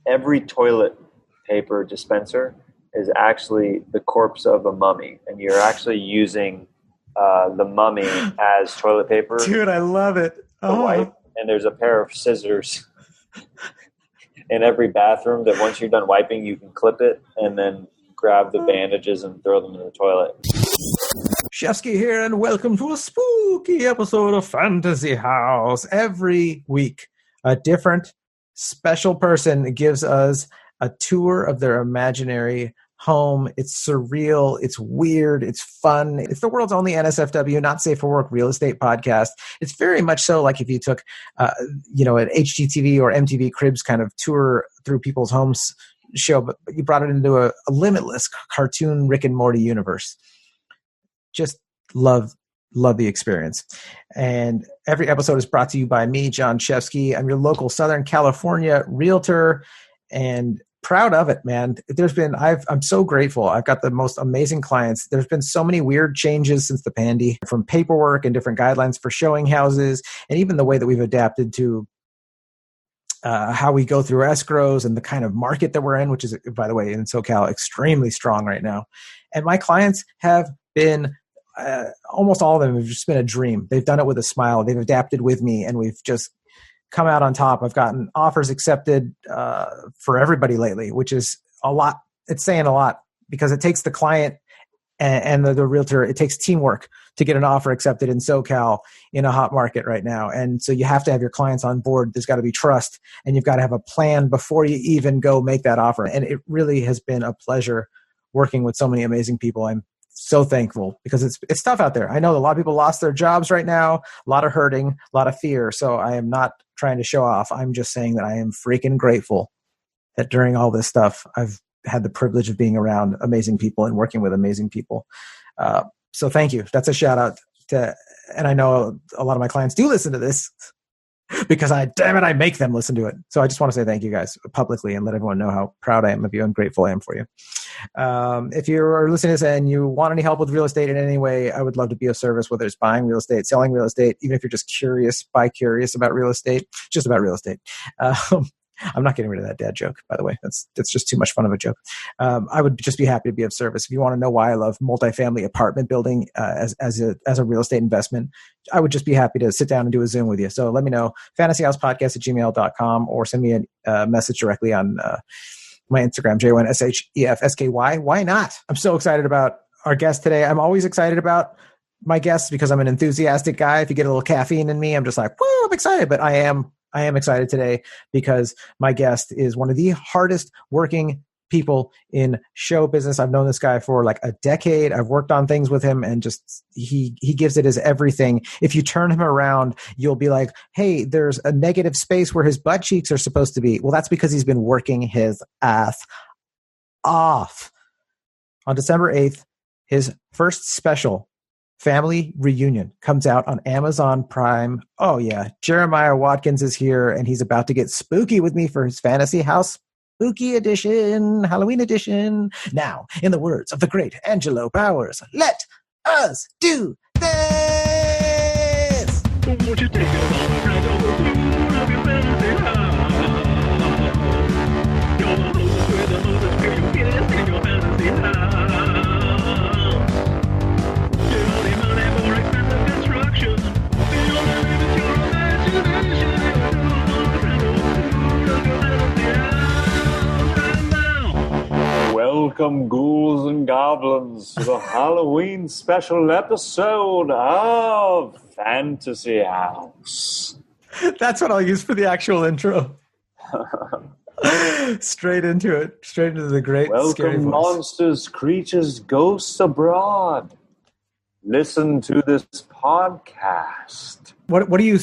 every toilet paper dispenser is actually the corpse of a mummy, and you're actually using the mummy as toilet paper. Dude, I love it. To wipe, and there's a pair of scissors in every bathroom that once you're done wiping, you can clip it and then grab the bandages and throw them in the toilet. Shefsky here, and welcome to a spooky episode of Fantasy House. Every week, a different special person gives us a tour of their imaginary home. It's surreal. It's weird. It's fun. It's the world's only NSFW, not safe for work real estate podcast. It's very much so like if you took, an HGTV or MTV Cribs kind of tour through people's homes show, but you brought it into a limitless cartoon Rick and Morty universe. Just love the experience. And every episode is brought to you by me, John Shefsky. I'm your local Southern California realtor and proud of it, man. I'm so grateful. I've got the most amazing clients. There's been so many weird changes since the pandy, from paperwork and different guidelines for showing houses, and even the way that we've adapted to how we go through escrows and the kind of market that we're in, which is, by the way, in SoCal, extremely strong right now. And my clients have been, almost all of them have just been a dream. They've done it with a smile. They've adapted with me, and we've just come out on top. I've gotten offers accepted for everybody lately, which is a lot. It's saying a lot because it takes the client and the realtor, it takes teamwork to get an offer accepted in SoCal in a hot market right now. And so you have to have your clients on board. There's got to be trust, and you've got to have a plan before you even go make that offer. And it really has been a pleasure working with so many amazing people. I'm so thankful because it's tough out there. I know a lot of people lost their jobs right now, a lot of hurting, a lot of fear. So I am not trying to show off. I'm just saying that I am freaking grateful that during all this stuff, I've had the privilege of being around amazing people and working with amazing people. So thank you. That's a shout out to, and I know a lot of my clients do listen to this because I make them listen to it. So I just want to say thank you guys publicly and let everyone know how proud I am of you and grateful I am for you. If you're listening to this and you want any help with real estate in any way, I would love to be of service, whether it's buying real estate, selling real estate, even if you're just curious about real estate, just about real estate. I'm not getting rid of that dad joke, by the way. That's just too much fun of a joke. I would just be happy to be of service. If you want to know why I love multifamily apartment building as a real estate investment, I would just be happy to sit down and do a Zoom with you. So let me know, fantasyhousepodcast@gmail.com, or send me a message directly on my Instagram, JONSHEFSKY. Why not? I'm so excited about our guest today. I'm always excited about my guests because I'm an enthusiastic guy. If you get a little caffeine in me, I'm just like, whoa, I'm excited. But I am excited today because my guest is one of the hardest working people in show business. I've known this guy for like a decade. I've worked on things with him, and just he gives it his everything. If you turn him around, you'll be like, hey, there's a negative space where his butt cheeks are supposed to be. Well, that's because he's been working his ass off. On December 8th, his first special, Family Reunion, comes out on Amazon Prime. Oh yeah, Jeremiah Watkins is here, and he's about to get spooky with me for his Fantasy House Spooky Edition, Halloween Edition. Now, in the words of the great Angelo Bowers, let us do this! Won't you take it all around over the moon of your fantasy house? You're the host with the most experience in your fantasy house. Welcome, ghouls and goblins, to the Halloween special episode of Fantasy House. That's what I'll use for the actual intro. Straight into the great scary voice. Welcome, monsters, creatures, ghosts abroad. Listen to this podcast. What are you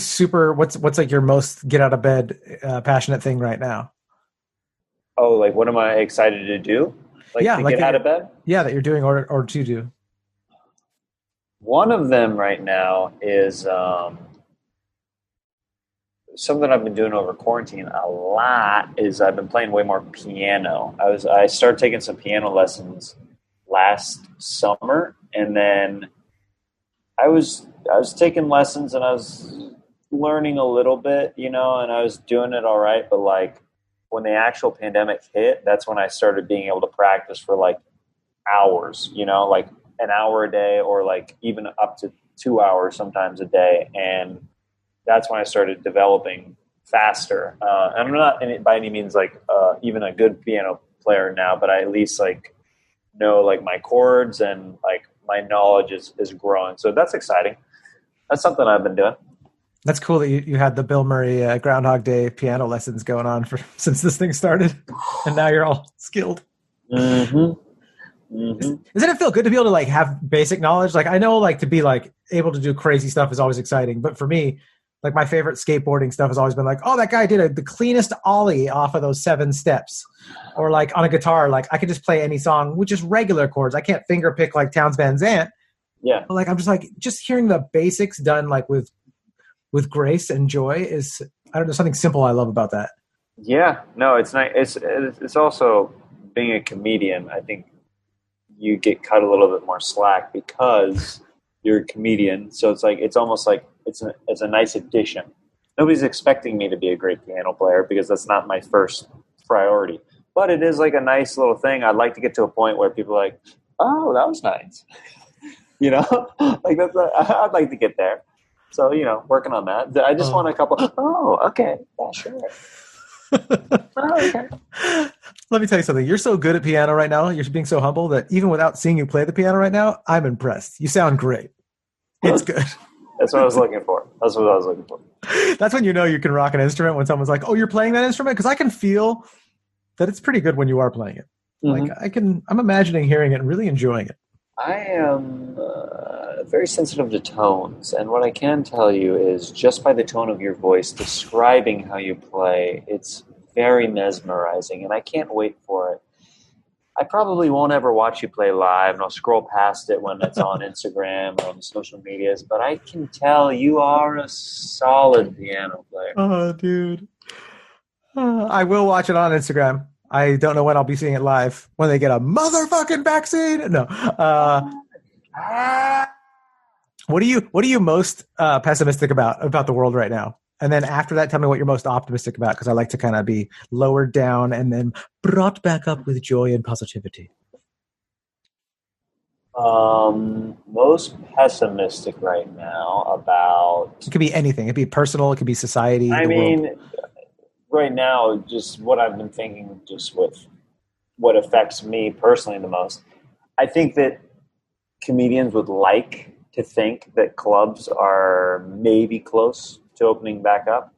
what's like your most get out of bed passionate thing right now? Oh, like what am I excited to do? Get out of bed? Yeah, that you're doing or to do. One of them right now is something I've been doing over quarantine a lot is I've been playing way more piano. I started taking some piano lessons last summer, and then I was taking lessons and I was learning a little bit, and I was doing it all right, but like when the actual pandemic hit, that's when I started being able to practice for like hours, like an hour a day or like even up to 2 hours sometimes a day. And that's when I started developing faster. And I'm not by any means like even a good piano player now, but I at least like know like my chords and like my knowledge is growing. So that's exciting. That's something I've been doing. That's cool that you had the Bill Murray Groundhog Day piano lessons going on since this thing started, and now you're all skilled. Mm-hmm. Mm-hmm. Doesn't it feel good to be able to like have basic knowledge? Like I know like to be like able to do crazy stuff is always exciting, but for me, like my favorite skateboarding stuff has always been like, oh, that guy did the cleanest ollie off of those 7 steps. Or like on a guitar, like I could just play any song with just regular chords. I can't finger pick like Townes Van Zandt. Yeah. But like I'm just like hearing the basics done like with grace and joy is, I don't know, something simple I love about that. Yeah. No, it's nice. It's also being a comedian. I think you get cut a little bit more slack because you're a comedian. So it's like it's almost like it's a nice addition. Nobody's expecting me to be a great piano player because that's not my first priority. But it is like a nice little thing. I'd like to get to a point where people are like, oh, that was nice. Like I'd like to get there. So, working on that. I just want a couple. Oh, okay. Yeah, sure. Oh, okay. Let me tell you something. You're so good at piano right now. You're being so humble that even without seeing you play the piano right now, I'm impressed. You sound great. It's good. That's what I was looking for. That's when you know you can rock an instrument, when someone's like, oh, you're playing that instrument? Because I can feel that it's pretty good when you are playing it. Mm-hmm. Like I'm imagining hearing it and really enjoying it. I am very sensitive to tones, and what I can tell you is just by the tone of your voice describing how you play, it's very mesmerizing, and I can't wait for it. I probably won't ever watch you play live, and I'll scroll past it when it's on Instagram or on the social medias, but I can tell you are a solid piano player. Oh, dude. I will watch it on Instagram. I don't know when I'll be seeing it live. When they get a motherfucking vaccine? No. What are you most pessimistic about the world right now? And then after that, tell me what you're most optimistic about, because I like to kind of be lowered down and then brought back up with joy and positivity. Most pessimistic right now about... It could be anything. It could be personal. It could be society. I mean, right now, just what I've been thinking, just with what affects me personally the most, I think that comedians would like to think that clubs are maybe close to opening back up.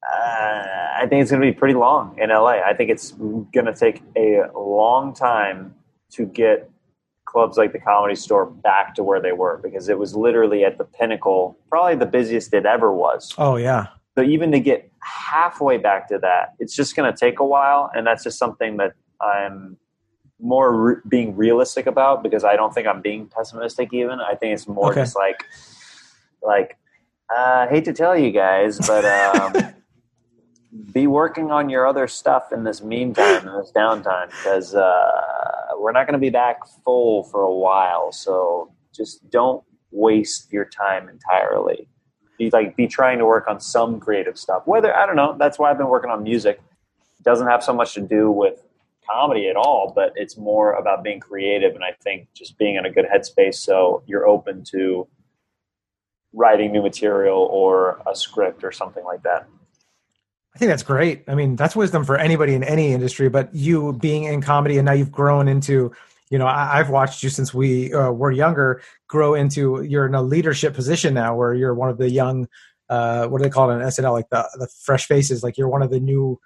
I think it's going to be pretty long in LA. I think it's going to take a long time to get clubs like the Comedy Store back to where they were, because it was literally at the pinnacle, probably the busiest it ever was. Oh, yeah. So even to get halfway back to that, it's just going to take a while, and that's just something that I'm more being realistic about, because I don't think I'm being pessimistic even. I think it's more just like I hate to tell you guys, but be working on your other stuff in this meantime, in this downtime, because we're not going to be back full for a while. So just don't waste your time entirely. Be trying to work on some creative stuff. Whether, I don't know, that's why I've been working on music. It doesn't have so much to do with comedy at all, but it's more about being creative, and I think just being in a good headspace so you're open to writing new material or a script or something like that. I think that's great. I mean, that's wisdom for anybody in any industry, but you being in comedy and now you've grown into, I've watched you since we were younger, grow into, you're in a leadership position now where you're one of the young, what do they call it on SNL? Like the fresh faces, like you're one of the new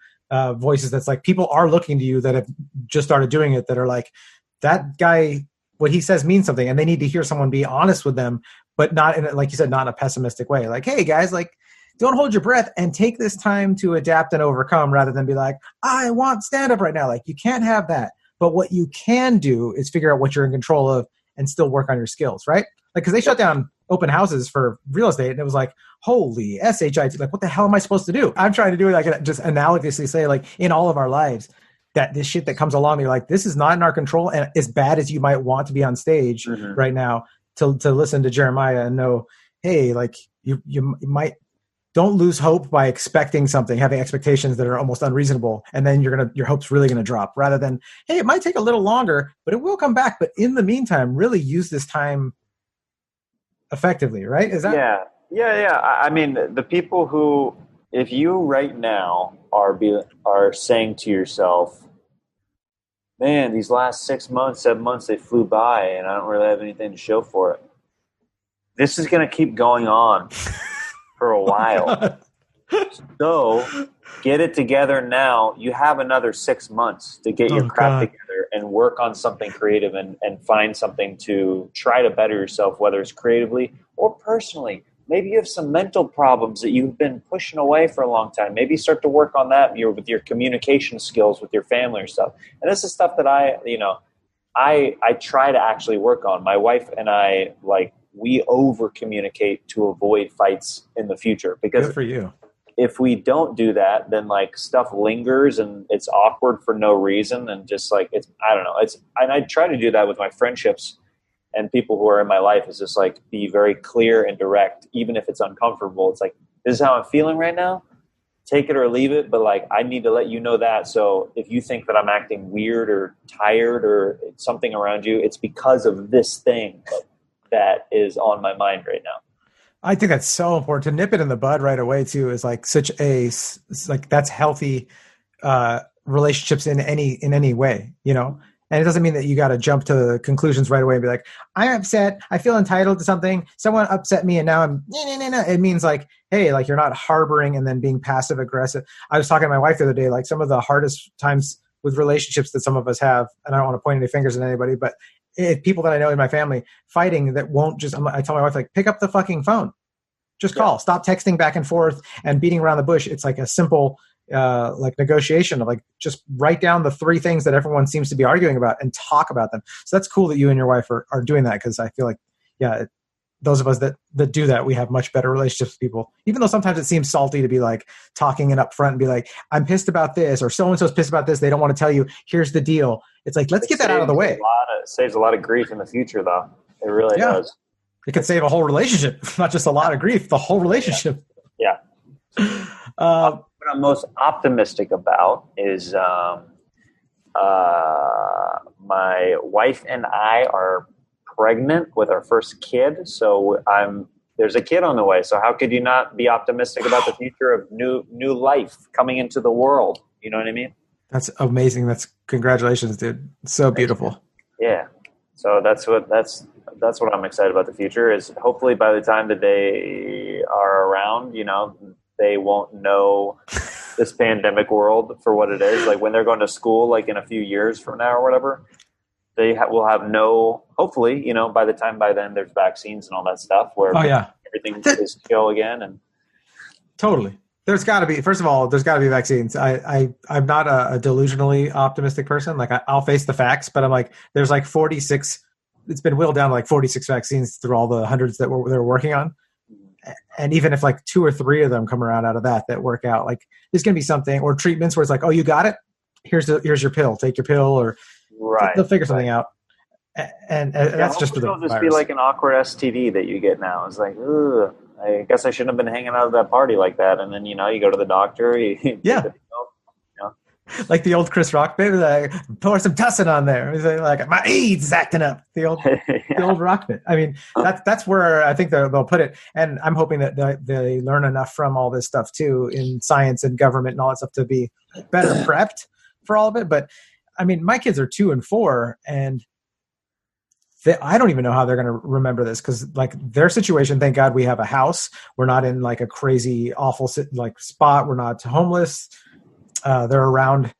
voices that's like, people are looking to you that have just started doing it, that are like, that guy, what he says means something, and they need to hear someone be honest with them, but not in, like you said, not in a pessimistic way. Like, hey guys, like, don't hold your breath and take this time to adapt and overcome, rather than be like, I want stand-up right now. Like, you can't have that. But what you can do is figure out what you're in control of and still work on your skills, right? Like, because they shut down open houses for real estate, and it was like, holy SHIT, like, what the hell am I supposed to do? I'm trying to do it. I can just analogously say, like, in all of our lives, that this shit that comes along, you're like, this is not in our control. And as bad as you might want to be on stage right now, to listen to Jeremiah and know, hey, like, you might don't lose hope by expecting something, having expectations that are almost unreasonable, and then your hope's really gonna drop. Rather than, hey, it might take a little longer, but it will come back. But in the meantime, really use this time effectively, right? Is that? Yeah. I mean, the people who, if you right now are saying to yourself, man, these last 6 months, 7 months, they flew by, and I don't really have anything to show for it. This is going to keep going on for a while. So get it together now. You have another 6 months to get your crap together and work on something creative and find something to try to better yourself, whether it's creatively or personally. Maybe you have some mental problems that you've been pushing away for a long time. Maybe start to work on that with your communication skills with your family or stuff. And this is stuff that I try to actually work on. My wife and I, we over communicate to avoid fights in the future, because good for you. If we don't do that, then stuff lingers and it's awkward for no reason. And just I don't know. And I try to do that with my friendships and people who are in my life, is just be very clear and direct, even if it's uncomfortable. It's this is how I'm feeling right now. Take it or leave it. But I need to let you know that. So if you think that I'm acting weird or tired or something around you, it's because of this thing that is on my mind right now. I think that's so important to nip it in the bud right away too. Is that's healthy relationships in any way, you know. And it doesn't mean that you got to jump to the conclusions right away and be like, I'm upset, I feel entitled to something, someone upset me, and now I'm no. It means hey, you're not harboring and then being passive aggressive. I was talking to my wife the other day, some of the hardest times with relationships that some of us have, and I don't want to point any fingers at anybody, but people that I know in my family fighting that won't just, I tell my wife, pick up the fucking phone, just call, stop texting back and forth and beating around the bush. It's a simple negotiation of just write down the 3 things that everyone seems to be arguing about and talk about them. So that's cool that you and your wife are doing that, because I feel those of us that do that, we have much better relationships with people, even though sometimes it seems salty to be talking it up front and be I'm pissed about this, or so-and-so's pissed about this. They don't want to tell you, here's the deal. It's let's get that out of the way. It saves a lot of grief in the future, though. It really does. It could save a whole relationship, not just a lot of grief, the whole relationship. Yeah. What I'm most optimistic about is my wife and I are pregnant with our first kid. So there's a kid on the way. So how could you not be optimistic about the future of new life coming into the world? You know what I mean? That's amazing. That's congratulations, dude. So beautiful. Yeah. So that's what I'm excited about the future, is hopefully by the time that they are around, they won't know this pandemic world for what it is. When they're going to school, in a few years from now or whatever, they will have hopefully, by then there's vaccines and all that stuff where everything is chill again. And totally. There's got to be, first of all, there's got to be vaccines. I'm not a delusionally optimistic person. I'll face the facts, but I'm there's 46, it's been whittled down to 46 vaccines through all the hundreds that they're working on. And even if 2 or 3 of them come around out of that work out, there's going to be something, or treatments where it's oh, you got it. Here's your pill, take your pill, or they'll figure something out. And that's just for the it'll just virus. be an awkward STD that you get now. It's ugh, I guess I shouldn't have been hanging out at that party like that. And then, you go to the doctor. Like the old Chris Rock bit, pour some tussin on there. He's my AIDS is acting up. The old Rock bit. I mean, that's where I think they'll put it. And I'm hoping that they learn enough from all this stuff too, in science and government and all that stuff, to be better prepped for all of it. But I mean, my kids are 2 and 4, and I don't even know how they're going to remember this, because their situation, thank God we have a house. We're not in a crazy, awful spot. We're not homeless. They're around,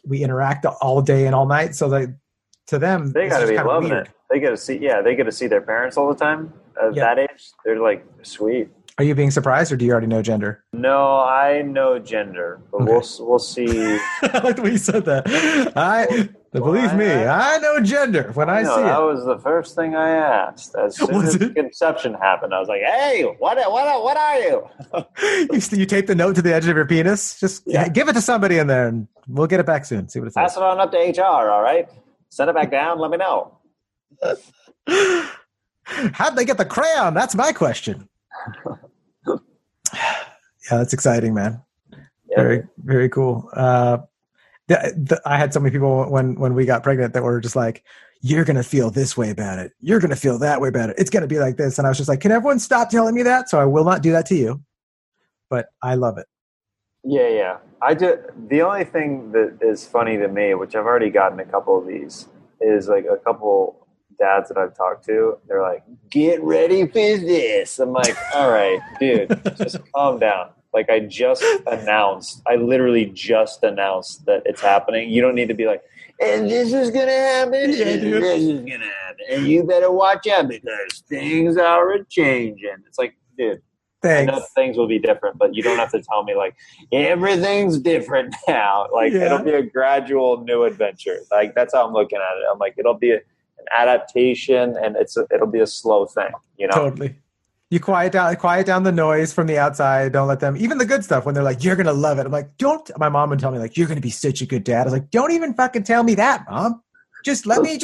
we interact all day and all night. So to them, they got to be loving it. They get to see their parents all the time at that age. They're sweet. Are you being surprised, or do you already know gender? No, I know gender, but we'll see. I like the way you said that. Believe me, I know gender when I see it. That was the first thing I asked. As soon as conception happened, I was like, "Hey, what are you?" You tape the note to the edge of your penis. Just give it to somebody in there, and we'll get it back soon. See what it says. Pass it on up to HR. All right, send it back down. Let me know. How'd they get the crayon? That's my question. Yeah, that's exciting, man. Yeah. Very, very cool. I had so many people when we got pregnant that were just like, you're going to feel this way about it. You're going to feel that way about it. It's going to be like this. And I was just like, can everyone stop telling me that? So I will not do that to you, but I love it. Yeah. The only thing that is funny to me, which I've already gotten a couple of these, is like a couple dads that I've talked to. They're like, get ready for this. I'm like, all right, dude, just calm down. Like I literally just announced that it's happening. You don't need to be like, and this is going to happen. Yeah, and dude. this is going to happen. And you better watch out because things are changing. It's like, dude, Thanks. I know things will be different, but you don't have to tell me like everything's different now. Like it'll be a gradual new adventure. Like that's how I'm looking at it. I'm like, it'll be an adaptation and it'll be a slow thing, you know? Totally. You quiet down the noise from the outside. Don't let them, even the good stuff when they're like, you're going to love it. I'm like, my mom would tell me like, you're going to be such a good dad. I was like, don't even fucking tell me that, Mom. Just let me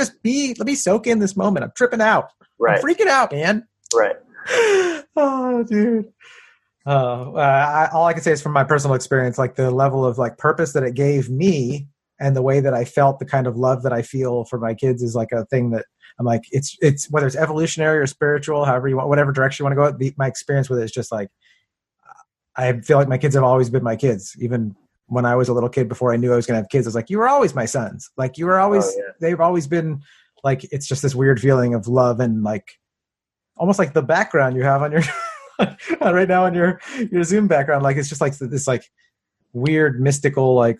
soak in this moment. I'm tripping out. Right. I'm freaking out, man. Right. Oh, dude. All I can say is from my personal experience, like the level of like purpose that it gave me and the way that I felt, the kind of love that I feel for my kids is like a thing that I'm like, it's whether it's evolutionary or spiritual, however you want, whatever direction you want to go. My experience with it is just like, I feel like my kids have always been my kids. Even when I was a little kid, before I knew I was going to have kids, I was like, you were always my sons. Like you were always, they've always been like, it's just this weird feeling of love and like, almost like the background you have on your right now on your Zoom background. Like, it's just like this like weird mystical, like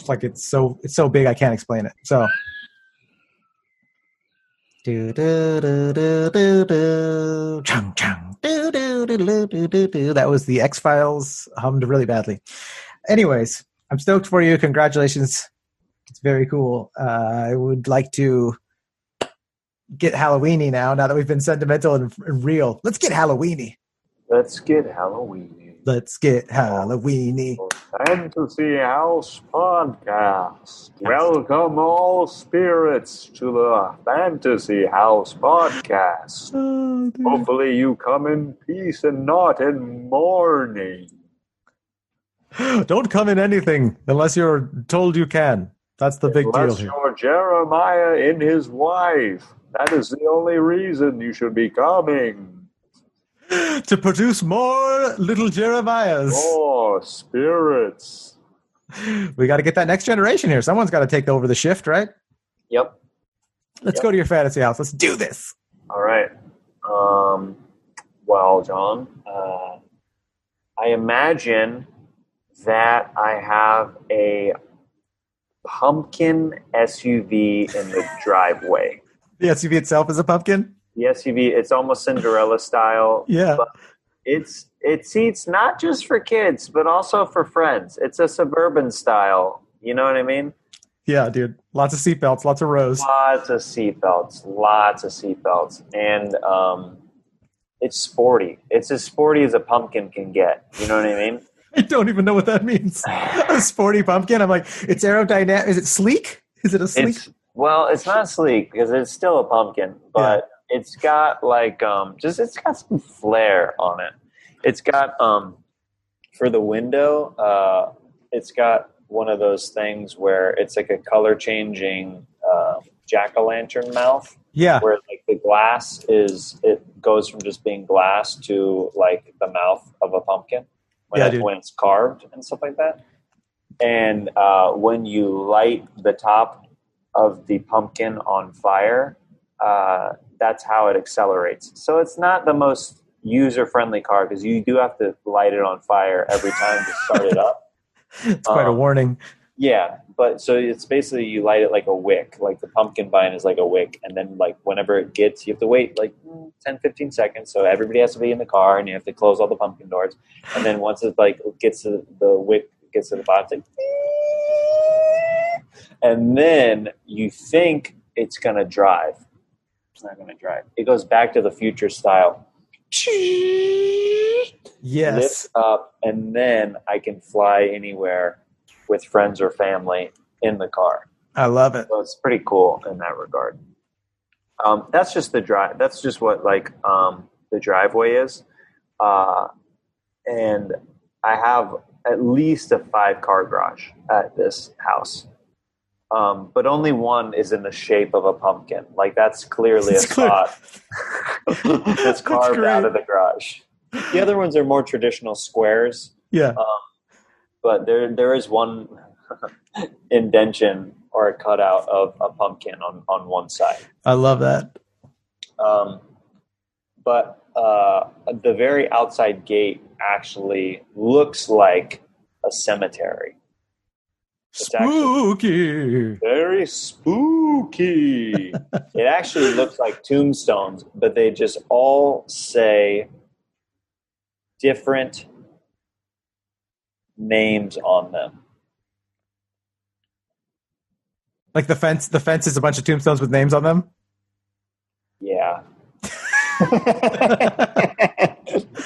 it's so big. I can't explain it. So. That was the X-Files hummed really badly. Anyways, I'm stoked for you. Congratulations. It's very cool. I would like to get Halloweeny now that we've been sentimental and real. Let's get Halloweeny. Let's get Halloweeny. Let's get Halloweeny. Fantasy House Podcast. Welcome all spirits to the Fantasy House Podcast. Oh, hopefully you come in peace and not in mourning. Don't come in anything unless you're told you can. That's the big deal here. Unless you're Jeremiah in his wife. That is the only reason you should be coming. To produce more little Jeremiahs. Oh, spirits. We got to get that next generation here. Someone's got to take over the shift, right? Yep. Let's go to your fantasy house. Let's do this. All right. Well, John, I imagine that I have a pumpkin SUV in the driveway. The SUV itself is a pumpkin? The SUV, it's almost Cinderella style. Yeah. But it seats not just for kids, but also for friends. It's a suburban style. You know what I mean? Yeah, dude. Lots of seatbelts, lots of rows. Lots of seatbelts. And it's sporty. It's as sporty as a pumpkin can get. You know what I mean? I don't even know what that means. A sporty pumpkin? I'm like, it's aerodynamic. Is it sleek? Is it a sleek? It's not sleek because it's still a pumpkin, but it's got like it's got some flair on it. It's got for the window, it's got one of those things where it's like a color changing jack-o'-lantern mouth. Yeah. Where like the glass it goes from just being glass to like the mouth of a pumpkin when it's carved and stuff like that. And when you light the top of the pumpkin on fire, that's how it accelerates. So it's not the most user-friendly car because you do have to light it on fire every time to start it up. It's quite a warning. Yeah, but so it's basically you light it like a wick, like the pumpkin vine is like a wick, and then like whenever it gets, you have to wait like 10, 15 seconds. So everybody has to be in the car, and you have to close all the pumpkin doors. And then once it like gets to the wick, gets to the bottom, it's like, and then you think it's gonna drive. It's not gonna drive. It goes back to the future style. Yes. Lifts up, and then I can fly anywhere with friends or family in the car. I love it. So it's pretty cool in that regard. That's just the drive. That's just what like the driveway is. And I have at least a 5-car garage at this house. But only one is in the shape of a pumpkin. Like, that's clearly a spot that's carved out of the garage. The other ones are more traditional squares. Yeah. But there is one indention or a cutout of a pumpkin on one side. I love that. But the very outside gate actually looks like a cemetery. It's spooky. Very spooky. It actually looks like tombstones, but they just all say different names on them. Like the fence is a bunch of tombstones with names on them? Yeah.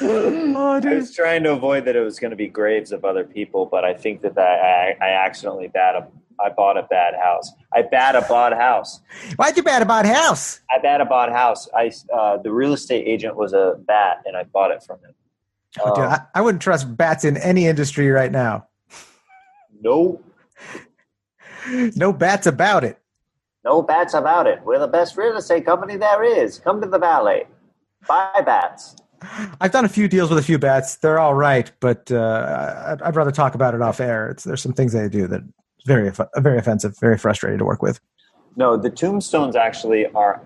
Oh, dude. I was trying to avoid that it was going to be graves of other people, but I think that I accidentally I bought a bad house. I bad a bought house. Why'd you bad a bought house? I bad a bought house. The real estate agent was a bat, and I bought it from him. Oh, dude, I wouldn't trust bats in any industry right now. No. No bats about it. No bats about it. We're the best real estate company there is. Come to the valley. Buy bats. I've done a few deals with a few bats. They're all right, but I'd rather talk about it off air. There's some things they do that very offensive, very frustrating to work with. No, the Tombstones are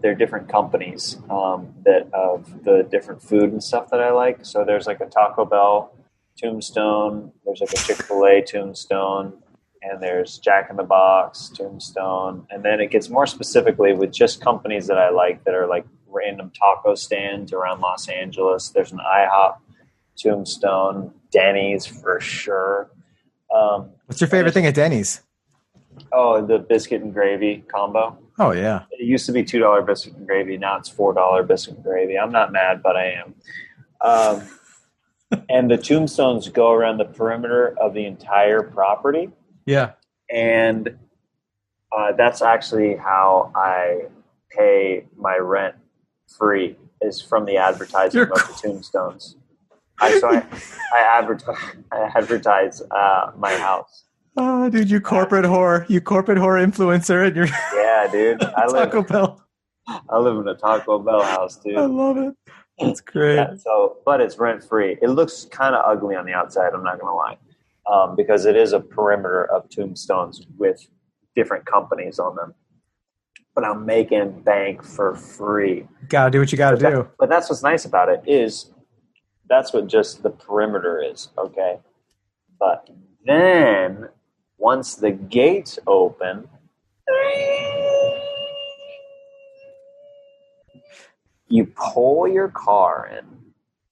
they're different companies that of the different food and stuff that I like. So there's like a Taco Bell Tombstone, there's like a Chick-fil-A Tombstone, and there's Jack in the Box Tombstone, and then it gets more specifically with just companies that I like that are like random taco stands around Los Angeles. There's an IHOP Tombstone, Denny's for sure. What's your favorite thing at Denny's? Oh, the biscuit and gravy combo. Oh, yeah. It used to be $2 biscuit and gravy. Now it's $4 biscuit and gravy. I'm not mad, but I am. And the Tombstones go around the perimeter of the entire property. Yeah. And that's actually how I pay my rent free, is from the advertising of the Tombstones. I advertise my house. Oh, dude, you corporate whore influencer, and you're dude. Taco Bell. I live in a Taco Bell house, dude. I love it. That's great. Yeah, but it's rent free. It looks kind of ugly on the outside. I'm not gonna lie, because it is a perimeter of Tombstones with different companies on them. But I'm making bank for free. Gotta do what you gotta do. But that's what's nice about it, is that's what just the perimeter is, okay? But then once the gates open, you pull your car in,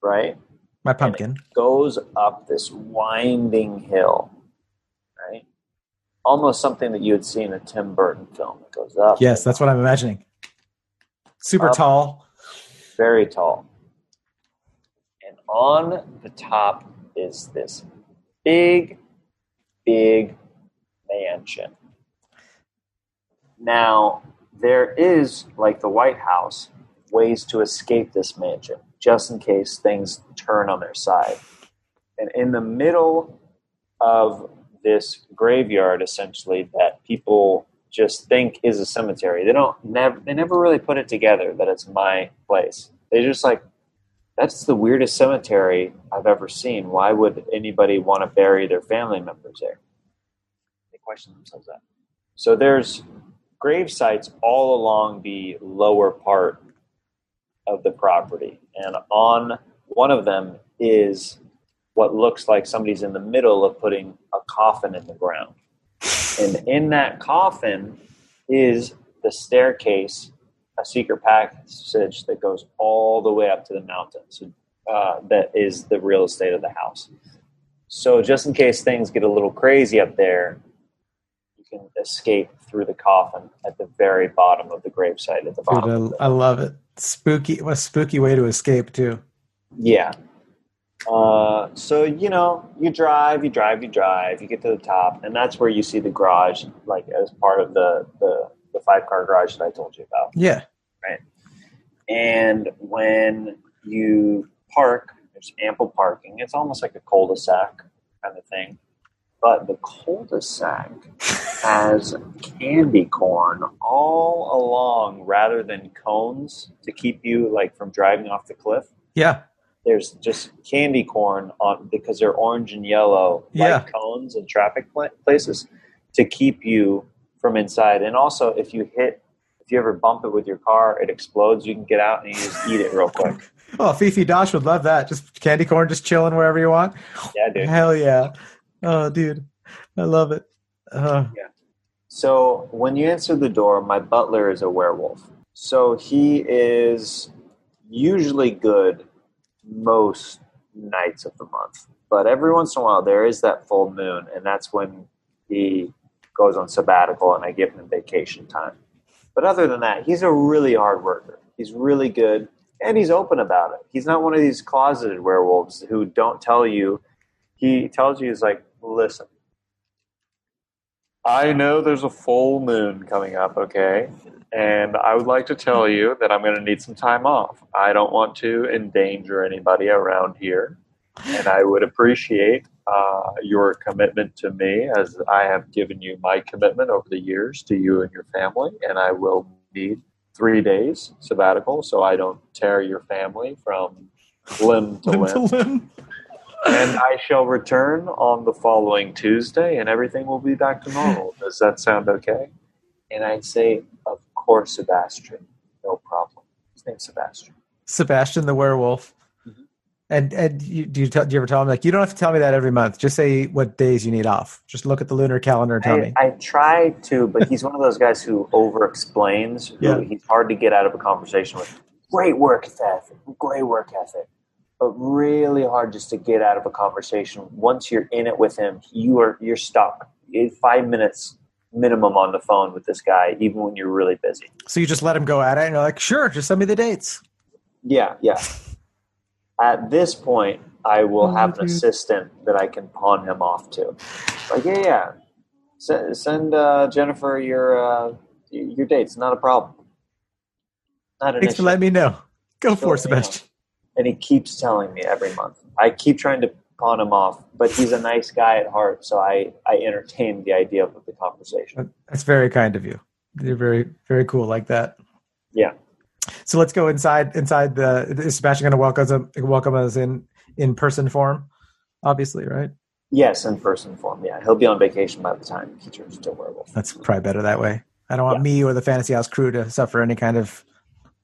right? My pumpkin. And it goes up this winding hill, right? Almost something that you would see in a Tim Burton film. It goes up. Yes, that's what I'm imagining. Super tall. Very tall. And on the top is this big, big mansion. Now, there is, like the White House, ways to escape this mansion, just in case things turn on their side. And in the middle of this graveyard, essentially, that people just think is a cemetery, they never really put it together that it's my place. They just like, that's the weirdest cemetery I've ever seen. Why would anybody want to bury their family members there? They question themselves that. So there's grave sites all along the lower part of the property. And on one of them is what looks like somebody's in the middle of putting a coffin in the ground. And in that coffin is the staircase, a secret passage that goes all the way up to the mountains. That is the real estate of the house. So just in case things get a little crazy up there, you can escape through the coffin at the very bottom of the gravesite at the bottom. Dude, I love it. Spooky. What a spooky way to escape, too. Yeah. So, you drive, you get to the top, and that's where you see the garage, like as part of the 5-car garage that I told you about. Yeah. Right. And when you park There's ample parking. It's almost like a cul-de-sac kind of thing. But the cul-de-sac has candy corn all along rather than cones to keep you like from driving off the cliff. Yeah. There's just candy corn on because they're orange and yellow, like cones in traffic places to keep you from inside. And also, if you ever bump it with your car, it explodes. You can get out and you just eat it real quick. Oh, Fifi Dosh would love that. Just candy corn, just chilling wherever you want. Yeah, dude. Hell yeah. Oh, dude. I love it. Yeah. So when you answer the door, my butler is a werewolf. So he is usually good most nights of the month. But every once in a while, there is that full moon, and that's when he goes on sabbatical and I give him vacation time. But other than that, he's a really hard worker. He's really good, and he's open about it. He's not one of these closeted werewolves who don't tell you. He tells you, he's like, listen, I know there's a full moon coming up, okay? And I would like to tell you that I'm going to need some time off. I don't want to endanger anybody around here. And I would appreciate your commitment to me as I have given you my commitment over the years to you and your family. And I will need 3 days sabbatical so I don't tear your family from limb to limb. And I shall return on the following Tuesday, and everything will be back to normal. Does that sound okay? And I'd say, of course, Sebastian. No problem. His name's Sebastian. Sebastian the werewolf. Mm-hmm. And do you ever tell him, like, you don't have to tell me that every month. Just say what days you need off. Just look at the lunar calendar and tell me. I try to, but he's one of those guys who over-explains. Yeah. He's hard to get out of a conversation with. Great work ethic. Great work ethic. But really hard just to get out of a conversation. Once you're in it with him, you're stuck. 5 minutes minimum on the phone with this guy, even when you're really busy. So you just let him go at it, and you're like, sure, just send me the dates. Yeah. At this point, I will have an assistant that I can pawn him off to. Like, yeah. Send Jennifer your dates. Not a problem. Thanks for letting me know. Go for it, Sebastian. And he keeps telling me every month. I keep trying to pawn him off, but he's a nice guy at heart, so I entertain the idea of the conversation. That's very kind of you. You're very, very cool like that. Yeah. So let's go inside. Is Sebastian going to welcome us in person form? Obviously, right? Yes, in person form. Yeah, he'll be on vacation by the time he turns into a werewolf. That's probably better that way. I don't want me or the Fantasy House crew to suffer any kind of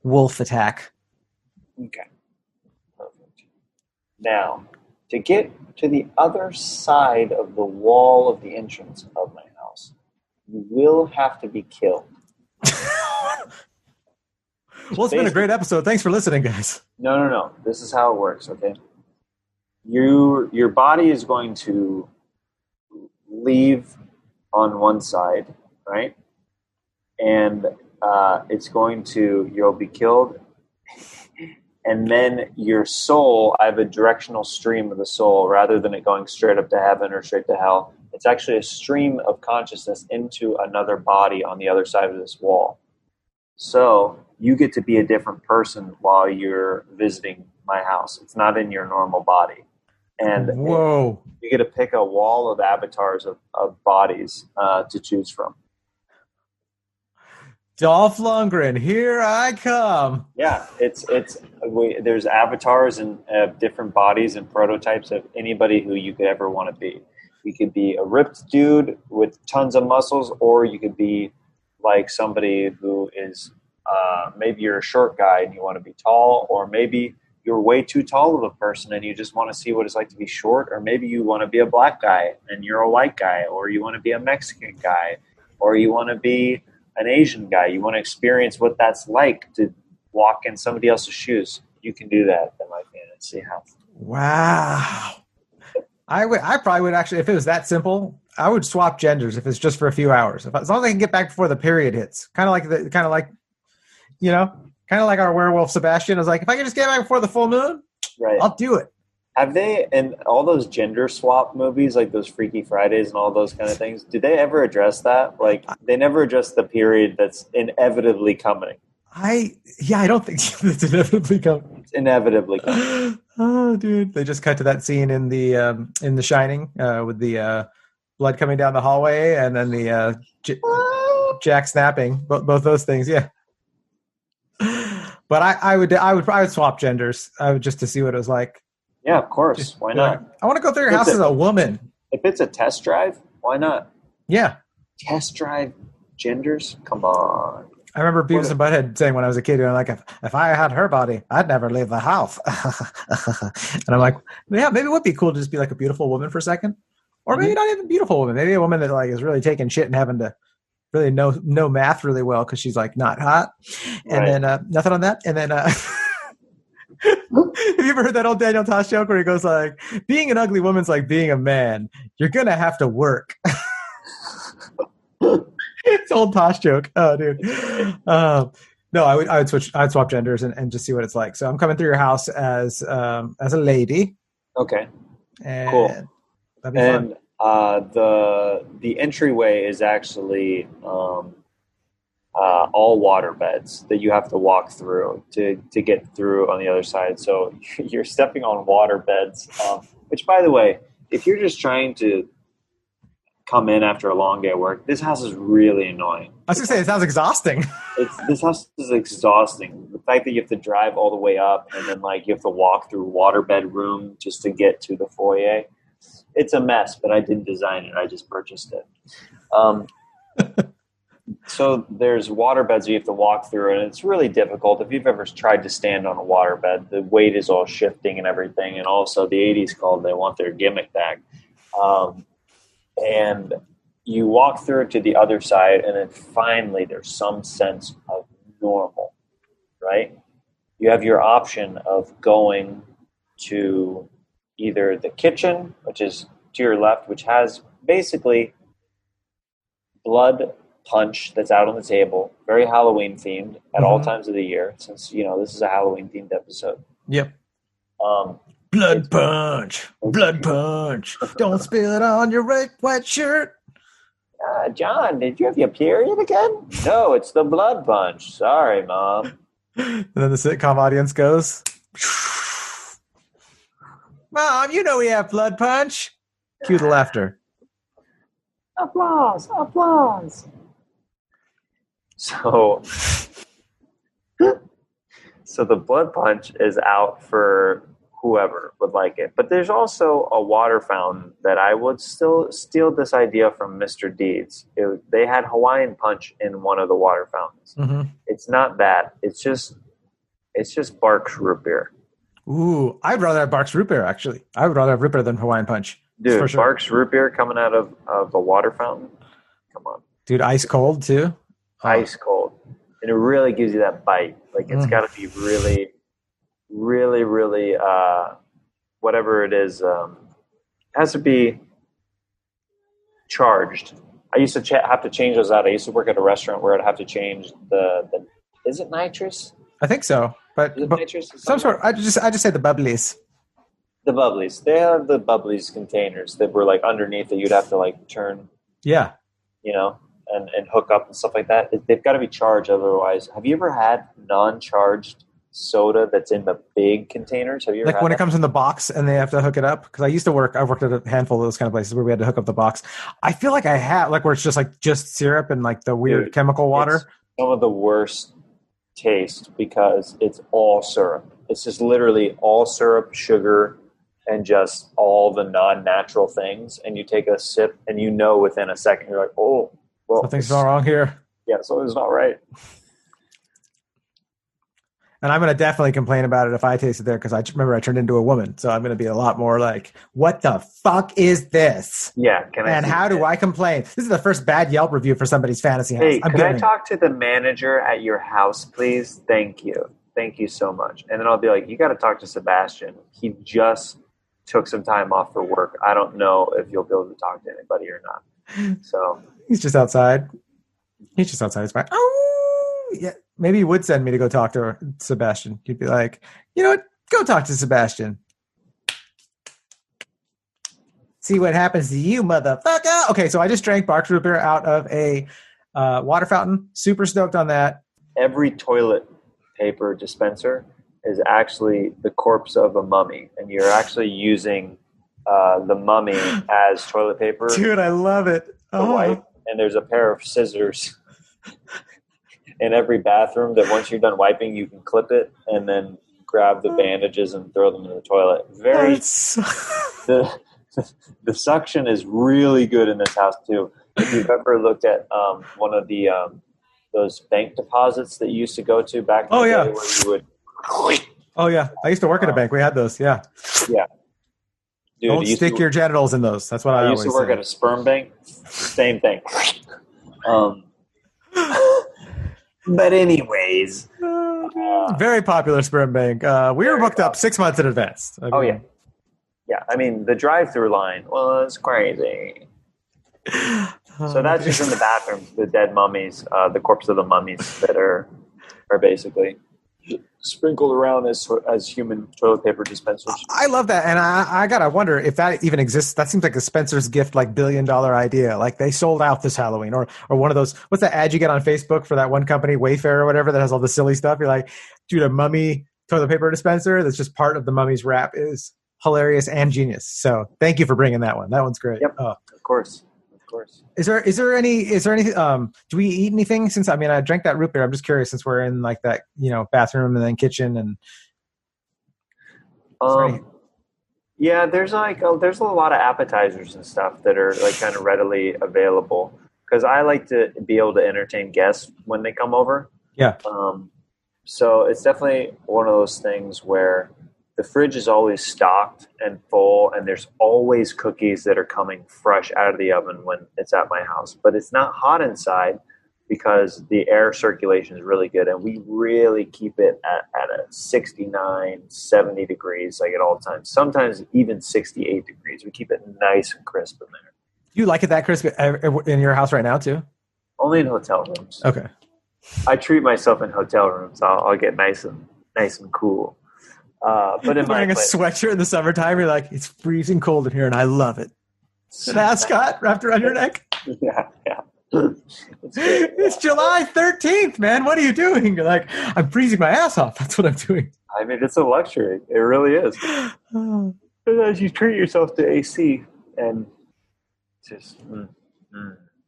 wolf attack. Okay. Now, to get to the other side of the wall of the entrance of my house, you will have to be killed. Well, it's been a great episode. Thanks for listening, guys. No. This is how it works, okay? Your body is going to leave on one side, right? And you'll be killed. And then your soul, I have a directional stream of the soul rather than it going straight up to heaven or straight to hell. It's actually a stream of consciousness into another body on the other side of this wall. So you get to be a different person while you're visiting my house. It's not in your normal body. And whoa, you get to pick a wall of avatars of bodies to choose from. Dolph Lundgren, here I come. Yeah, there's avatars and different bodies and prototypes of anybody who you could ever want to be. You could be a ripped dude with tons of muscles, or you could be like somebody who is maybe you're a short guy and you want to be tall, or maybe you're way too tall of a person and you just want to see what it's like to be short, or maybe you want to be a black guy and you're a white guy, or you want to be a Mexican guy, or you want to be an Asian guy. You want to experience what that's like to walk in somebody else's shoes. You can do that in my fantasy house. Wow. I probably would actually, if it was that simple, I would swap genders if it's just for a few hours. As long as I can get back before the period hits. Kind of like our werewolf Sebastian. I was like, if I can just get back before the full moon, right, I'll do it. Have they, in all those gender swap movies, like those Freaky Fridays and all those kind of things, did they ever address that? Like, they never address the period that's inevitably coming. I don't think it's inevitably coming. It's inevitably coming. Oh, dude! They just cut to that scene in The Shining with the blood coming down the hallway, and then the Jack snapping. Both those things, yeah. But I would swap genders. I would just to see what it was like. Yeah, of course. Why not? Like, I want to go through your house as a woman. If it's a test drive, why not? Yeah. Test drive genders? Come on. I remember Beavis and Butthead saying when I was a kid, like, if I had her body, I'd never leave the house. And I'm like, yeah, maybe it would be cool to just be like a beautiful woman for a second. Or maybe not even a beautiful woman. Maybe a woman that like is really taking shit and having to really know math really well because she's like not hot. And then nothing on that. And then have you ever heard that old Daniel Tosh joke where he goes like, being an ugly woman's like being a man. You're going to have to work. It's an old Tosh joke. Oh, dude. No, I'd swap genders and just see what it's like. So I'm coming through your house as a lady. Okay. And cool. That'd be fun. The entryway is actually all water beds that you have to walk through to get through on the other side. So you're stepping on water beds, which, by the way, if you're just trying to come in after a long day at work, this house is really annoying. I was going to say, it sounds exhausting. This house is exhausting. The fact that you have to drive all the way up and then like you have to walk through waterbed room just to get to the foyer. It's a mess, but I didn't design it. I just purchased it. So there's water beds you have to walk through, and it's really difficult. If you've ever tried to stand on a water bed, the weight is all shifting and everything. And also the 80s called, they want their gimmick back. And you walk through it to the other side, and then finally there's some sense of normal, right? You have your option of going to either the kitchen, which is to your left, which has basically blood punch that's out on the table, very Halloween themed at all times of the year, since this is a Halloween themed episode. Yep. Blood punch. Don't spill it on your white shirt. John, did you have your period again? No, it's the blood punch. Sorry, Mom. And then the sitcom audience goes, Mom, we have blood punch. Cue the laughter. Applause. So the blood punch is out for whoever would like it. But there's also a water fountain that I would still steal this idea from Mr. Deeds. They had Hawaiian punch in one of the water fountains. Mm-hmm. It's not that. It's just Barks root beer. Ooh, I'd rather have Barks root beer, actually. I would rather have root beer than Hawaiian punch. Dude, for sure. Barks root beer coming out of a water fountain? Come on. Dude, ice cold, too? Ice cold. And it really gives you that bite. Like, it's got to be really, really, really, whatever it is, has to be charged. I used to have to change those out. I used to work at a restaurant where I'd have to change the is it nitrous? I think so. But nitrous? Some sort. I just say the bubblies. The bubblies. They have the bubblies containers that were like underneath that you'd have to like turn. Yeah. And hook up and stuff like that. They've got to be charged otherwise. Have you ever had non-charged soda that's in the big containers? Have you ever like had when that? It comes in the box and they have to hook it up? Because I worked at a handful of those kind of places where we had to hook up the box. I feel like I have, like where it's just syrup and like the weird chemical water. It's some of the worst taste because it's all syrup. It's just literally all syrup, sugar, and just all the non-natural things. And you take a sip and within a second, you're like, oh, well, something's not wrong here. Yeah, something's not right. And I'm going to definitely complain about it if I taste it there because I remember I turned into a woman. So I'm going to be a lot more like, what the fuck is this? Yeah. And how do I complain? This is the first bad Yelp review for somebody's fantasy house. Hey, can I talk to the manager at your house, please? Thank you. Thank you so much. And then I'll be like, you got to talk to Sebastian. He just took some time off for work. I don't know if you'll be able to talk to anybody or not. So he's just outside. It's fine. Oh, yeah. Maybe he would send me to go talk to Sebastian. He'd be like, you know what? Go talk to Sebastian. See what happens to you, motherfucker. Okay, so I just drank Barks root beer out of a water fountain. Super stoked on that. every toilet paper dispenser is actually the corpse of a mummy, and you're actually using the mummy as toilet paper. Dude, I love it. To wipe, and there's a pair of scissors in every bathroom that once you're done wiping, you can clip it and then grab the bandages and throw them in the toilet. The suction is really good in this house too. If you've ever looked at one of the those bank deposits that you used to go to back in the day where you would. Oh yeah, I used to work at a bank. We had those. Yeah. Yeah. Dude, don't stick your genitals in those. That's what I always say. I used to work at a sperm bank. Same thing. But anyways. Very popular sperm bank. We were booked up 6 months in advance. I mean, yeah. I mean, the drive-through line was crazy. So that's just in the bathroom. The dead mummies, the corpse of the mummies that are basically sprinkled around as human toilet paper dispensers. I love that, and I gotta wonder if that even exists. That seems like a Spencer's Gift, like $1 billion idea. Like they sold out this Halloween, or one of those. What's that ad you get on Facebook for that one company, Wayfair or whatever, that has all the silly stuff? You're like, dude, a mummy toilet paper dispenser that's just part of the mummy's wrap is hilarious and genius. So thank you for bringing that one. That one's great. Yep, of course. Is there any do we eat anything since I drank that root beer? I'm just curious since we're in like that, bathroom and then kitchen and yeah, there's a lot of appetizers and stuff that are like kind of readily available because I like to be able to entertain guests when they come over. Yeah. So it's definitely one of those things where the fridge is always stocked and full, and there's always cookies that are coming fresh out of the oven when it's at my house. But it's not hot inside because the air circulation is really good, and we really keep it at a 69, 70 degrees like at all times. Sometimes even 68 degrees. We keep it nice and crisp in there. You like it that crisp in your house right now too? Only in hotel rooms. Okay. I treat myself in hotel rooms. I'll get nice and cool. But in wearing a sweatshirt in the summertime, you're like, it's freezing cold in here, and I love it. An ascot wrapped around your neck. Yeah. It's July 13th, man. What are you doing? You're like, I'm freezing my ass off. That's what I'm doing. I mean, it's a luxury. It really is. As you treat yourself to AC and just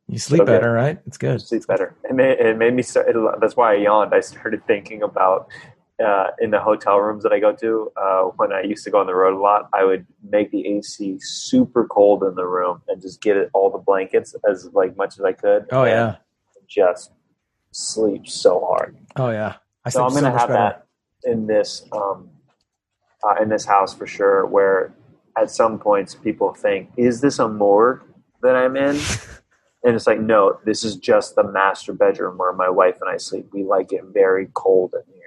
you sleep better, right? It's good. Sleep better. It made me start. That's why I yawned. I started thinking about. In the hotel rooms that I go to, when I used to go on the road a lot, I would make the AC super cold in the room and just get all the blankets as much as I could. Oh yeah, just sleep so hard. Oh yeah, so I'm going to have that in this house for sure. Where at some points people think, "Is this a morgue that I'm in?" And it's like, no, this is just the master bedroom where my wife and I sleep. We like it very cold in here.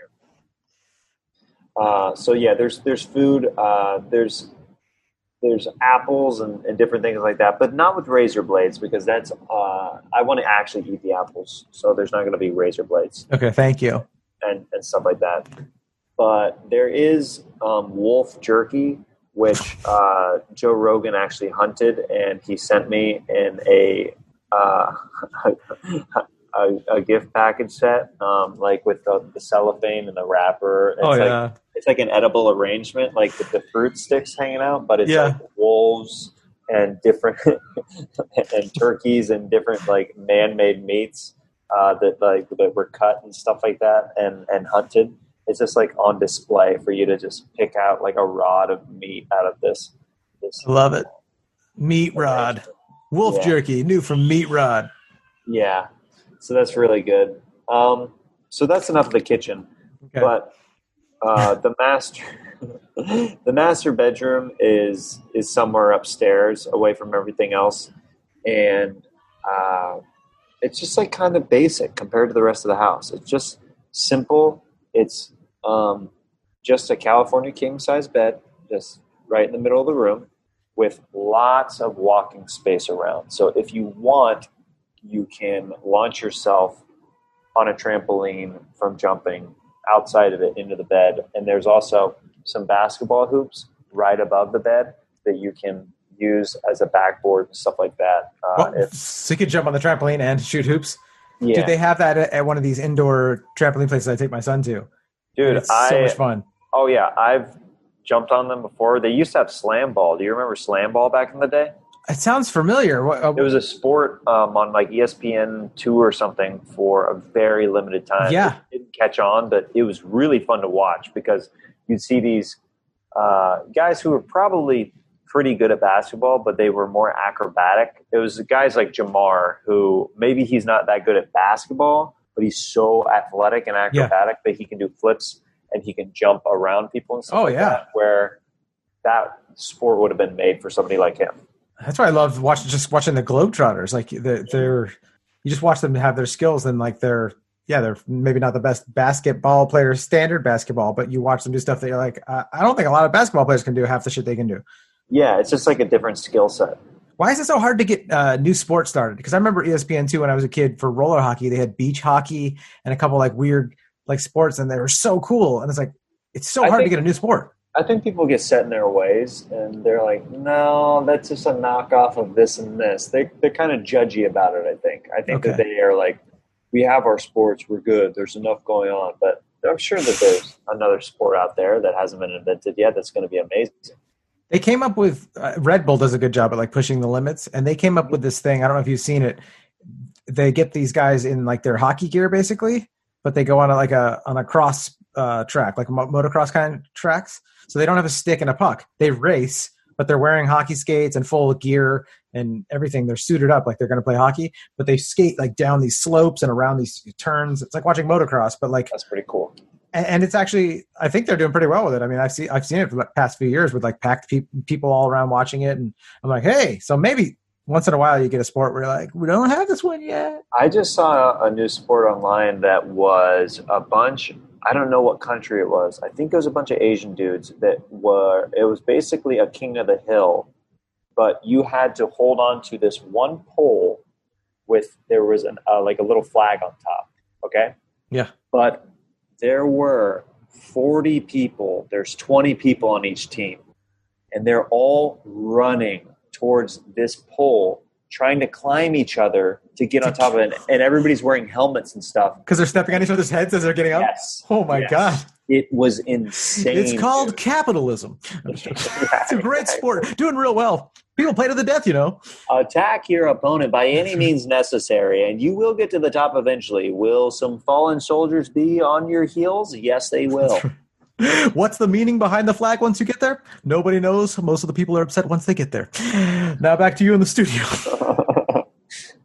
So yeah, there's food, there's apples and different things like that, but not with razor blades because that's I want to actually eat the apples, so there's not going to be razor blades. Okay, thank you. And stuff like that. But there is wolf jerky, which Joe Rogan actually hunted, and he sent me in a gift package set, with the cellophane and the wrapper. It's like an edible arrangement, like with the fruit sticks hanging out, but it's like wolves and different and turkeys and different like man-made meats that were cut and stuff like that and hunted. It's just like on display for you to just pick out like a rod of meat out of this. Love it. Meat rod. Wolf jerky, new from Meat Rod. Yeah. So that's really good. So that's enough of the kitchen. Okay. But the master bedroom is somewhere upstairs away from everything else. And it's just like kind of basic compared to the rest of the house. It's just simple. It's just a California king size bed, just right in the middle of the room with lots of walking space around. So if you want, you can launch yourself on a trampoline from jumping outside of it into the bed. And there's also some basketball hoops right above the bed that you can use as a backboard and stuff like that. So you could jump on the trampoline and shoot hoops? Dude, they have that at one of these indoor trampoline places I take my son to. Dude, it's so much fun. Oh yeah, I've jumped on them before. They used to have slam ball. Do you remember slam ball back in the day? It sounds familiar. It was a sport on like ESPN2 or something for a very limited time. Yeah. It didn't catch on, but it was really fun to watch because you'd see these guys who were probably pretty good at basketball, but they were more acrobatic. It was guys like Jamar, who maybe he's not that good at basketball, but he's so athletic and acrobatic that he can do flips and he can jump around people and stuff that, where that sport would have been made for somebody like him. That's why I love watching the Globetrotters. Like they're you just watch them have their skills, and like they're maybe not the best basketball players, standard basketball, but you watch them do stuff that you're like, I don't think a lot of basketball players can do half the shit they can do. Yeah, it's just like a different skill set. Why is it so hard to get new sports started? Because I remember ESPN2 when I was a kid for roller hockey, they had beach hockey and a couple like weird like sports, and they were so cool. And it's like it's so hard to get a new sport. I think people get set in their ways, and they're like, no, that's just a knockoff of this and this. They're kind of judgy about it, I think that they are like, we have our sports, we're good, there's enough going on. But I'm sure that there's another sport out there that hasn't been invented yet that's going to be amazing. They came up with Red Bull does a good job at like pushing the limits, and they came up with this thing. I don't know if you've seen it. They get these guys in like their hockey gear basically, but they go on a cross track, like motocross kind of tracks. So they don't have a stick and a puck. They race, but they're wearing hockey skates and full gear and everything. They're suited up like they're going to play hockey, but they skate like down these slopes and around these turns. It's like watching motocross, but like that's pretty cool. And it's actually, I think they're doing pretty well with it. I mean, I've seen it for the past few years with like packed people all around watching it, and I'm like, hey, so maybe once in a while you get a sport where you're like, we don't have this one yet. I just saw a new sport online that was a bunch. I don't know what country it was. I think it was a bunch of Asian dudes it was basically a King of the Hill, but you had to hold on to this one pole there was like a little flag on top. Okay. Yeah. But there were 40 people. There's 20 people on each team, and they're all running towards this pole, trying to climb each other to get on top of it. And everybody's wearing helmets and stuff. Because they're stepping on each other's heads as they're getting up? Yes. Oh, my God. It was insane. It's called capitalism. It's a great sport. Doing real well. People play to the death, you know. Attack your opponent by any means necessary, and you will get to the top eventually. Will some fallen soldiers be on your heels? Yes, they will. What's the meaning behind the flag once you get there? Nobody knows. Most of the people are upset once they get there. Now back to you in the studio.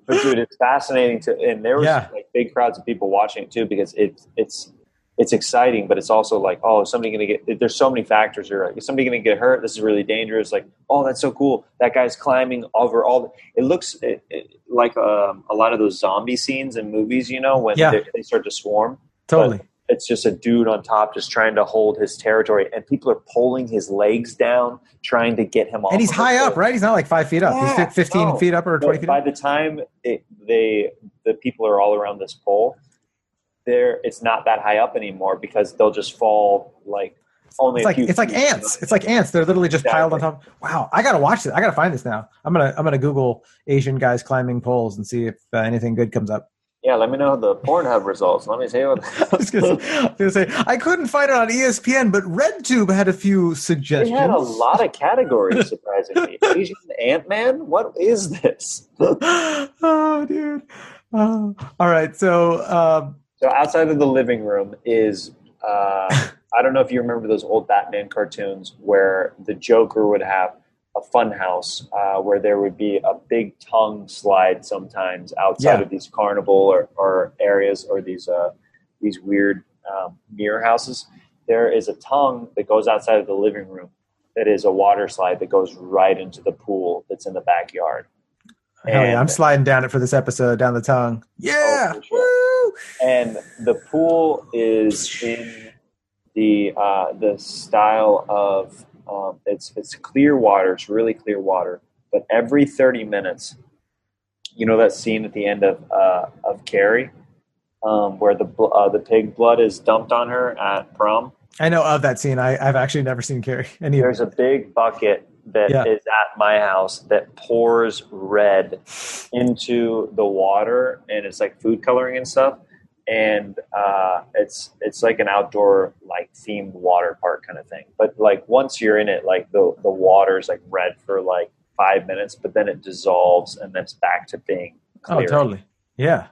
But dude, it's fascinating and there was like big crowds of people watching it too, because it's exciting, but it's also like, oh, is somebody going to get, there's so many factors here. Like, is somebody going to get hurt? This is really dangerous. Like, oh, that's so cool. That guy's climbing over it looks like a lot of those zombie scenes in movies, you know, when they start to swarm. Totally. But it's just a dude on top just trying to hold his territory, and people are pulling his legs down, trying to get him off. And he's high up, right? He's not like 5 feet up. Yeah. He's 15 feet up or 20 feet up. By the time the people are all around this pole, it's not that high up anymore, because they'll just fall like only a few feet. It's like ants. It's like ants. They're literally just piled on top. Wow. I got to watch this. I got to find this now. I'm going to Google Asian guys climbing poles and see if anything good comes up. Yeah, let me know the Pornhab results. Let me see what. I was going to say, I couldn't find it on ESPN, but RedTube had a few suggestions. They had a lot of categories, surprisingly. Asian Ant-Man? What is this? Oh, dude. All right, so outside of the living room is, I don't know if you remember those old Batman cartoons where the Joker would have a fun house where there would be a big tongue slide sometimes outside of these carnival or areas, or these weird mirror houses. There is a tongue that goes outside of the living room that is a water slide that goes right into the pool that's in the backyard. Hell yeah, I'm sliding down it for this episode, down the tongue. Yeah! Oh, sure. Woo! And the pool is in the style of it's clear water. It's really clear water. But every 30 minutes, you know that scene at the end of Carrie, where the pig blood is dumped on her at prom? I know of that scene. I've actually never seen Carrie. There's a big bucket that is at my house that pours red into the water, and it's like food coloring and stuff. And it's like an outdoor like themed water park kind of thing. But like once you're in it, like the water is like red for like 5 minutes, but then it dissolves and then it's back to being clear. Oh, totally. Yeah.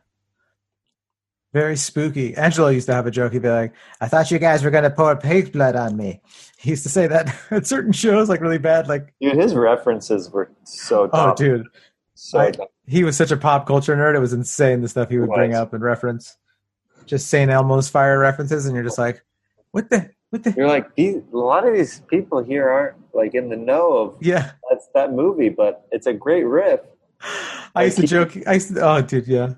Very spooky. Angelo used to have a joke. He'd be like, "I thought you guys were going to pour pig's blood on me." He used to say that at certain shows, like really bad. Like, dude, his references were so dumb. Oh, dude. He was such a pop culture nerd. It was insane the stuff he would bring up and reference. Just St. Elmo's Fire references, and you're just like, what the? You're like, a lot of these people here aren't like in the know of that's that movie, but it's a great riff. I used to joke. Oh, dude, yeah.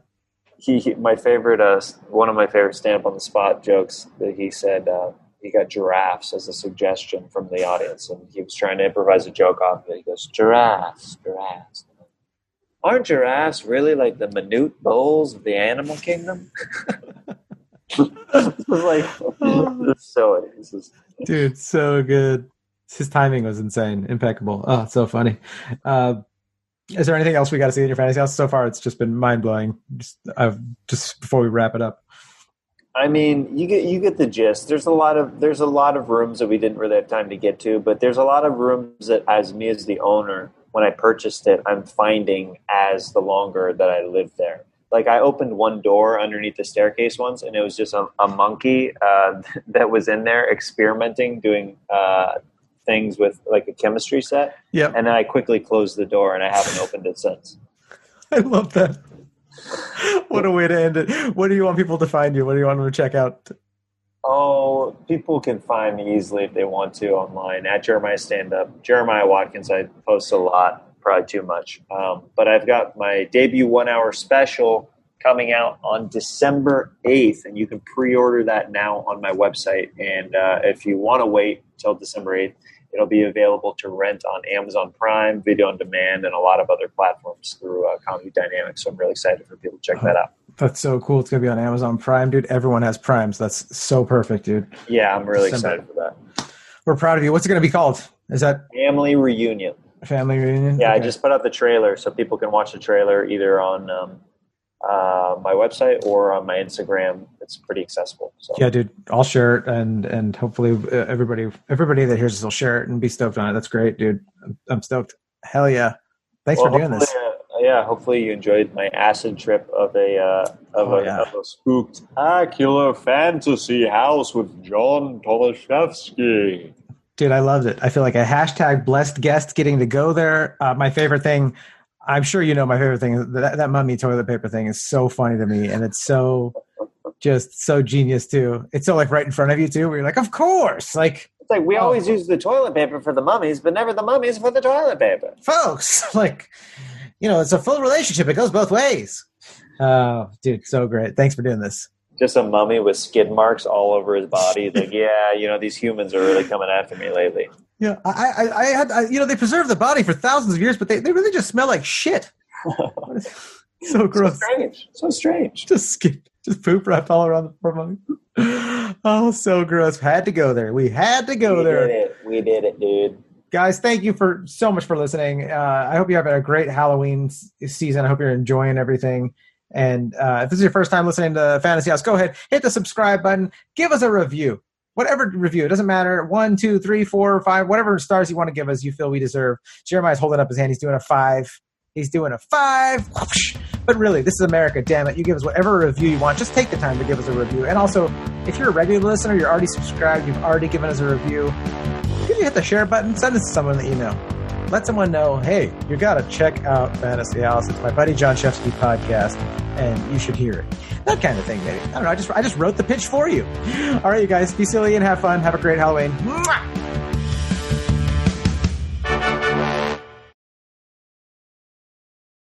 My favorite, one of my favorite stand-up on the spot jokes that he said he got giraffes as a suggestion from the audience, and he was trying to improvise a joke off of it. He goes, giraffes. Aren't giraffes really like the minute bowls of the animal kingdom? Dude, so good. His timing was insane, impeccable. Oh, it's so funny. Is there anything else we got to see in your fantasy house? So far, it's just been mind blowing. Just before we wrap it up. I mean, you get the gist. There's a lot of rooms that we didn't really have time to get to, but there's a lot of rooms that, as me as the owner, when I purchased it, I'm finding as the longer that I live there. Like I opened one door underneath the staircase once, and it was just a monkey that was in there experimenting, doing things with like a chemistry set. Yeah. And then I quickly closed the door, and I haven't opened it since. I love that. What a way to end it. What do you want people to find you? What do you want them to check out? Oh, people can find me easily if they want to online at Jeremiah Stand Up. Jeremiah Watkins, I post a lot, probably too much. But I've got my debut 1 hour special coming out on December 8th, and you can pre-order that now on my website. And if you want to wait till December 8th, it'll be available to rent on Amazon Prime, Video on Demand, and a lot of other platforms through Comedy Dynamics. So I'm really excited for people to check that out. That's so cool. It's going to be on Amazon Prime, dude. Everyone has Prime, so that's so perfect, dude. Yeah, I'm really excited for that. We're proud of you. What's it going to be called? Is that Family Reunion? Family Reunion? Yeah, okay. I just put out the trailer, so people can watch the trailer either on my website or on my Instagram. It's pretty accessible. So. Yeah, dude, I'll share it, and hopefully everybody that hears this will share it and be stoked on it. That's great, dude. I'm stoked. Hell yeah! Thanks for doing this. Hopefully you enjoyed my acid trip of a spooktacular fantasy house with John Shefsky. Dude, I loved it. I feel like a hashtag blessed guest getting to go there. My favorite thing, I'm sure you know my favorite thing, that mummy toilet paper thing is so funny to me, and it's so just so genius too. It's so like right in front of you too, where you're like, of course, like it's like we always use the toilet paper for the mummies, but never the mummies for the toilet paper, folks. Like, you know, it's a full relationship. It goes both ways. Oh, dude, so great. Thanks for doing this. Just a mummy with skid marks all over his body. Like, yeah, you know, these humans are really coming after me lately. Yeah, I had, you know, they preserve the body for thousands of years, but they really just smell like shit. So gross. So strange. Just poop wrapped all around the poor mummy. Oh, so gross. Had to go there. We had to go there. We did it, dude. Guys, thank you so much for listening. I hope you have a great Halloween season. I hope you're enjoying everything. And if this is your first time listening to Fantasy House, go ahead, hit the subscribe button. Give us a review. Whatever review. It doesn't matter. 1, 2, 3, 4, 5, whatever stars you want to give us, you feel we deserve. Jeremiah's holding up his hand. He's doing a 5. He's doing a 5. But really, this is America, damn it. You give us whatever review you want. Just take the time to give us a review. And also, if you're a regular listener, you're already subscribed, you've already given us a review, could you hit the share button? Send this to someone in the email. Let someone know, hey, you got to check out Fantasy House. It's my buddy John Shefsky podcast, and you should hear it. That kind of thing, maybe. I don't know. I just wrote the pitch for you. All right, you guys, be silly and have fun. Have a great Halloween. Mwah!